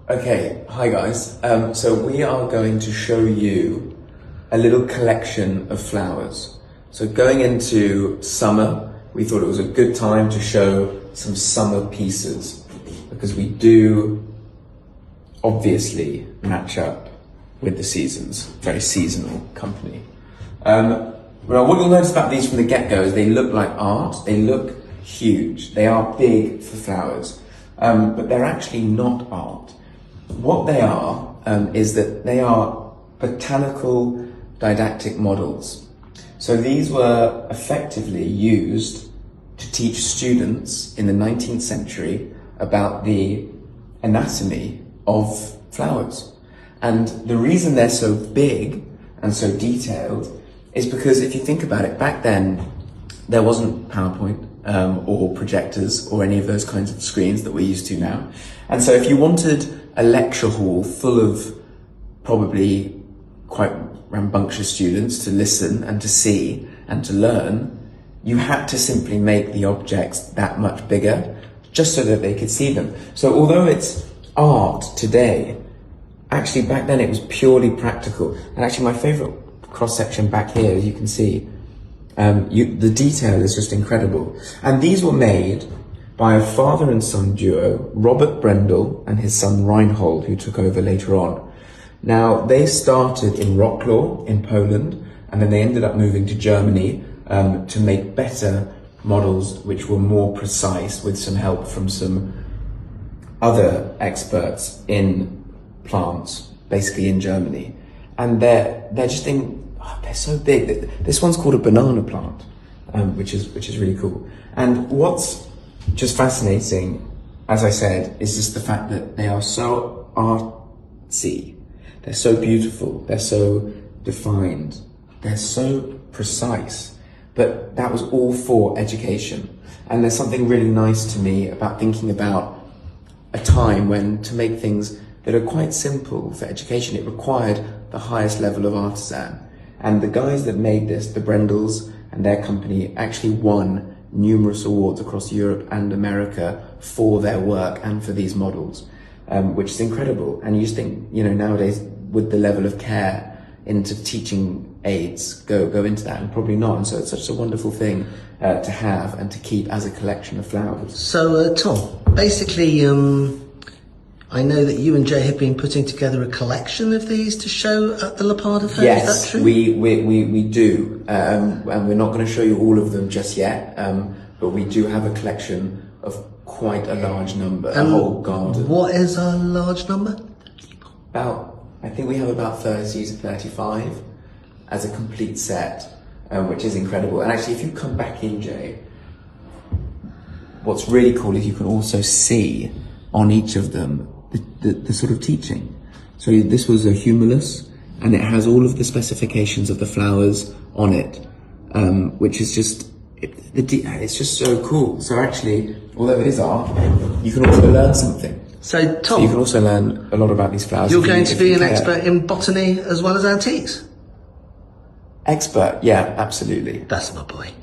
Okay, hi guys. So we are going to show you a little collection of flowers. So going into summer, we thought it was a good time to show some summer pieces because we do obviously match up with the seasons, very seasonal company. Well, what you'll notice about these from the get-go is they look like art, they look huge, they are big for flowers, but they're actually not art. What they are is that they are botanical didactic models. So these were effectively used to teach students in the 19th century about the anatomy of flowers. And the reason they're so big and so detailed is because if you think about it, back then there wasn't PowerPoint or projectors or any of those kinds of screens that we're used to now. And so if you wanted a lecture hall full of probably quite rambunctious students to listen and to see and to learn, you had to simply make the objects that much bigger just so that they could see them. So although it's art today, actually back then it was purely practical. And actually my favorite cross-section back here, as you can see, the detail is just incredible. And these were made by a father and son duo, Robert Brendel and his son Reinhold, who took over later on. Now, they started in Wrocław in Poland, and then they ended up moving to Germany to make better models which were more precise with some help from some other experts in plants, basically in Germany. And they're so big. This one's called a banana plant, which is really cool. And what's just fascinating, as I said, is just the fact that they are so artsy. They're so beautiful. They're so defined. They're so precise. But that was all for education. And there's something really nice to me about thinking about a time when to make things that are quite simple for education, it required the highest level of artisan. And the guys that made this, the Brendels and their company, actually won numerous awards across Europe and America for their work and for these models, which is incredible. And you just think, nowadays with the level of care into teaching aids go into that, and probably not. And so it's such a wonderful thing to have and to keep as a collection of flowers. So Tom, basically, I know that you and Jay have been putting together a collection of these to show at the Lapada Fair. Yes, is that true? we do, and we're not going to show you all of them just yet, but we do have a collection of quite a large number, a whole garden. What is a large number? I think we have about 30 to 35 as a complete set, which is incredible. And actually, if you come back in, Jay, what's really cool is you can also see on each of them the sort of teaching. So this was a humulus, and it has all of the specifications of the flowers on it, which is just, it's just so cool. So actually, although it is art, you can also learn something. So Tom, so you can also learn a lot about these flowers. You're going to be an expert in botany as well as antiques? Expert, yeah, absolutely. That's my boy.